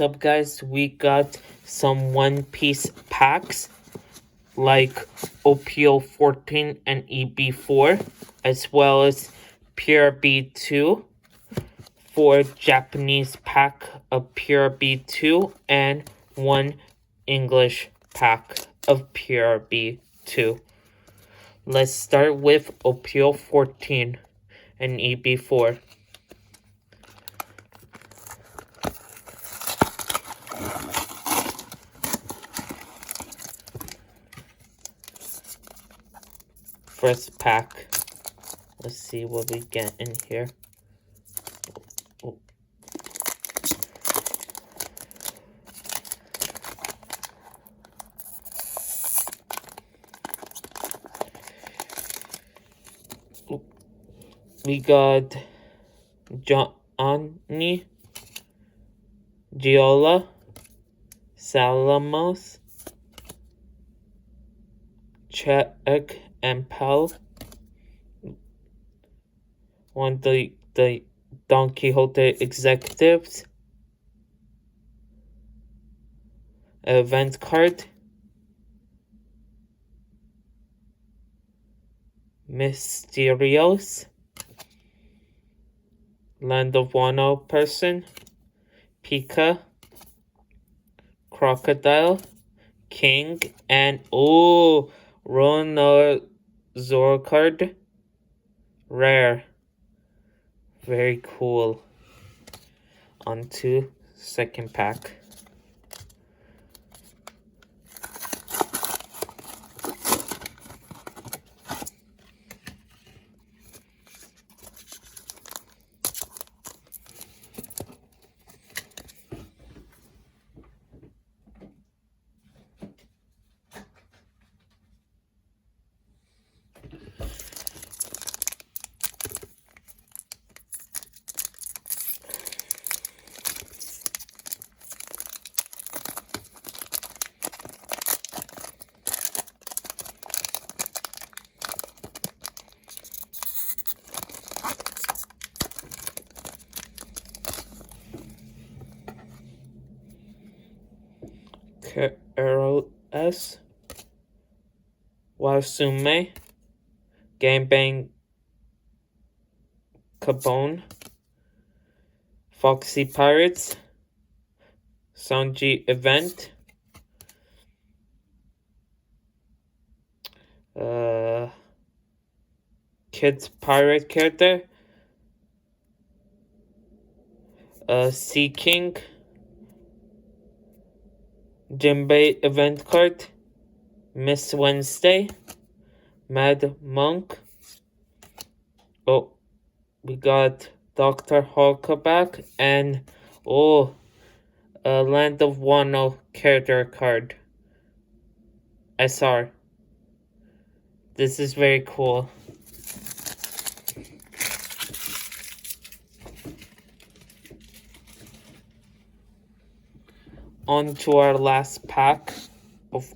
What's up, guys? We got some One Piece packs like OP14 and EB4, as well as PRB2 for Japanese pack of PRB2 and one English pack of PRB2. Let's start with OP14 and EB4. First pack. Let's see what we get in here. Oh. Oh. We got Johnny, Giola, Salamos, Check and Pal. One of the Don Quixote executives. Event card. Mysterios. Land of Wano person. Pika. Crocodile. King. And Rona Zor card. Rare. Very cool. On to second pack. Carol S. Wasume. Gangbang Cabone. Foxy Pirates. Sanji Event. Kids Pirate character. Sea King. Jinbei event card. Miss Wednesday. Mad Monk. Oh, we got Dr. Hulkaback and Land of Wano character card. SR. This is very cool. On to our last pack of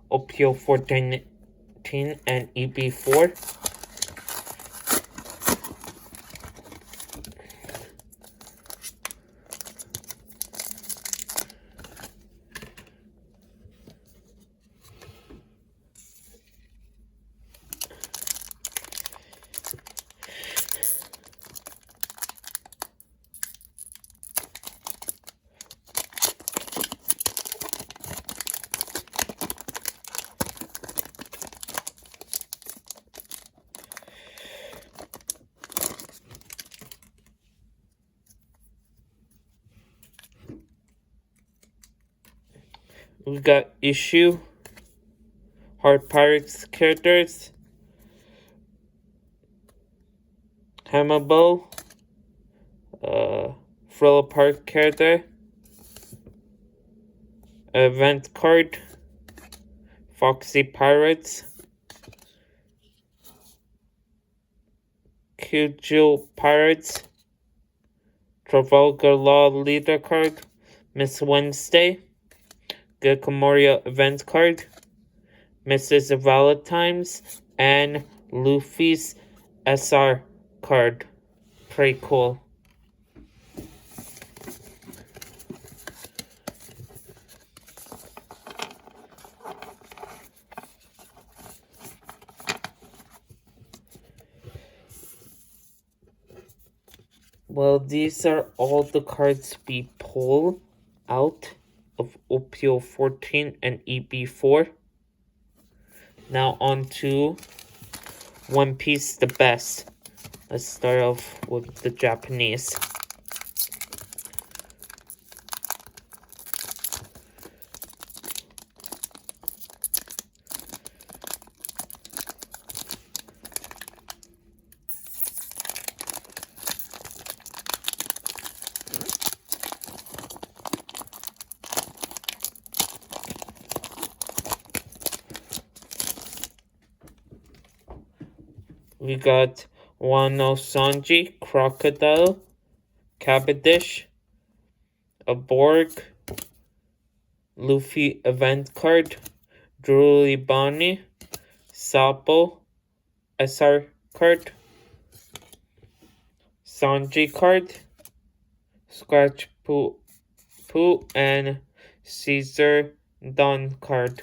OP14 and EB4. We got Issue, Heart Pirates characters, Hammerbow, Thriller Park character, Event card, Foxy Pirates, Kyujo Pirates, Trafalgar Law Leader card, Miss Wednesday, Gikomoria event card, Mrs. Valentine's, and Luffy's SR card. Pretty cool. Well, these are all the cards we pull out of OP14 and EB4. Now on to One Piece, the best. Let's start off with the Japanese. We got Wano Sanji, Crocodile, Cavendish, a Borg, Luffy event card, Drooly Bonnie, Sabo, SR card, Sanji card, Scratch Poo, and Caesar Dawn card.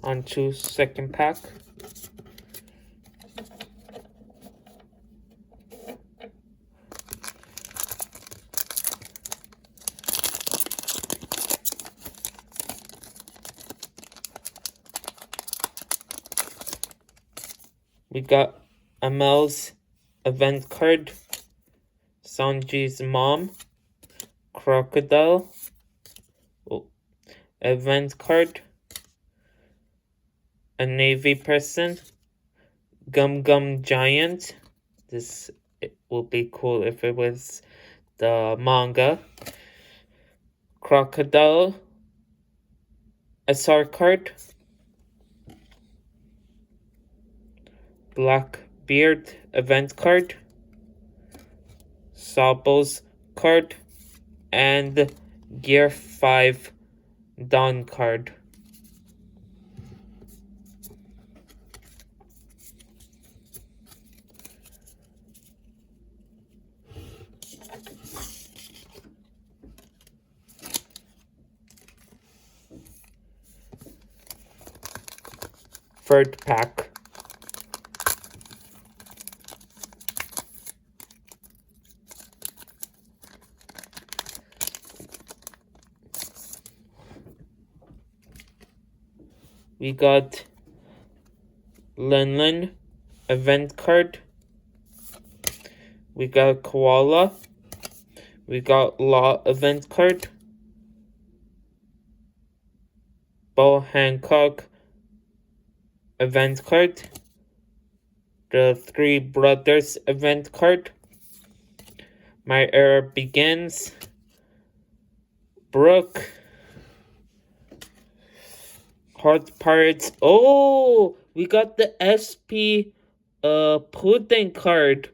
On to second pack. We got Amel's event card, Sanji's mom, Crocodile, event card, a Navy person, Gum Gum Giant. This would be cool if it was the manga. Crocodile, SR card, Blackbeard event card, Sabo's card, and Gear 5 Dawn card. Third pack. We got Lenlin event card. We got Koala. We got Law event card. Bo Hancock event card. The Three Brothers event card. My Era Begins. Brooke. Heart Pirates. Oh, we got the SP Pudding card.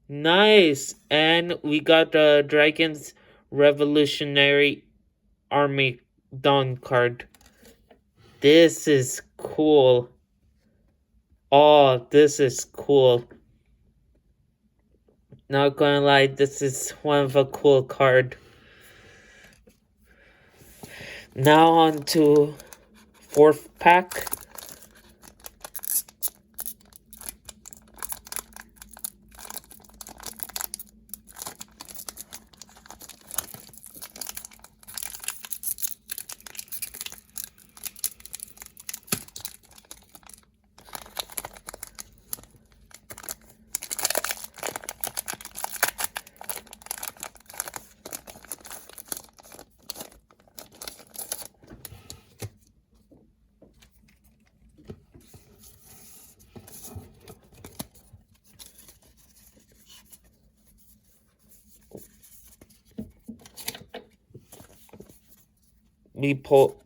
Nice. And we got the Dragon's Revolutionary Army Dawn card. This is cool. Oh, this is cool. Not gonna lie, this is one of a cool card. Now on to fourth pack.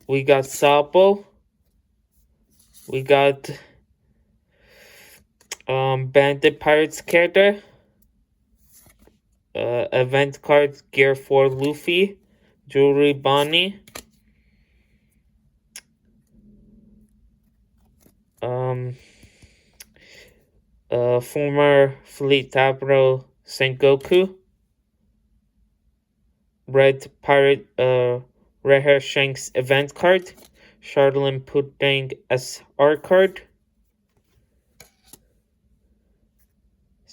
We got Sabo. We got Bandit Pirates character. Event card Gear 4 Luffy. Jewelry Bonnie. Former Fleet Admiral Sengoku. Red Pirate Red Hair Shanks event card. Charlene Pudding SR card.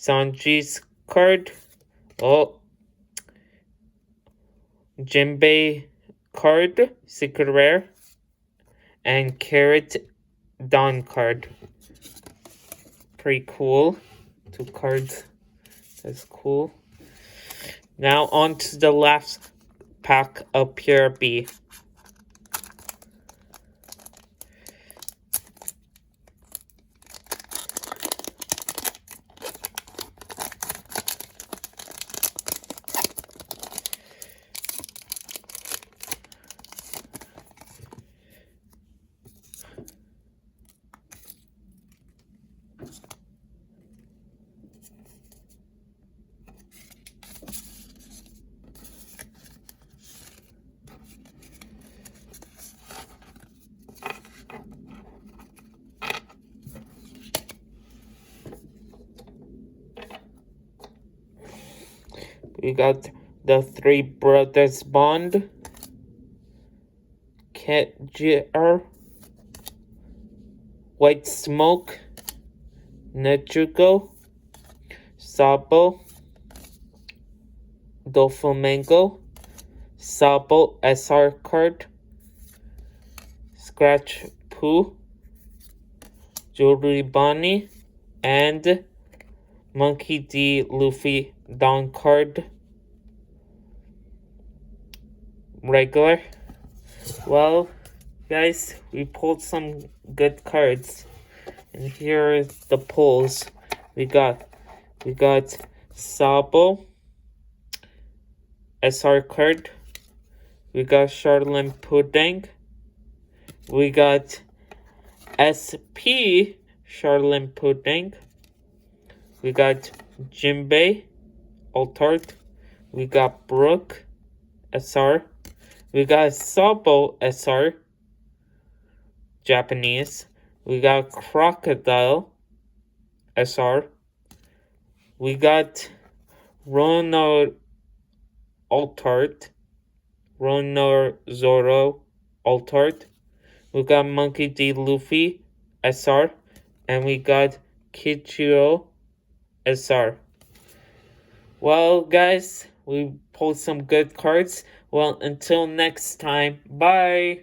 Sanji's card. Oh, Jinbei card, secret rare. And Carrot Dawn card. Pretty cool. 2 cards. That's cool. Now on to the last pack of PRB. We got the Three Brothers Bond, Cat Jr, White Smoke, Nejuko, Sabo, Doflamingo, Sabo SR card, Scratch Poo, Jewelry Bonnie, and Monkey D. Luffy Dawn card. Regular. Well, guys, we pulled some good cards. And here are the pulls. We got Sabo SR card. We got Charlene Pudding. We got SP Charlene Pudding. We got Jinbei Altart. We got Brooke SR. We got Sabo SR Japanese. We got Crocodile SR. We got Rono Altart. Rono Zoro Altart. We got Monkey D. Luffy SR. And we got Kichiro SR. Well, guys, we pulled some good cards. Well, until next time, bye!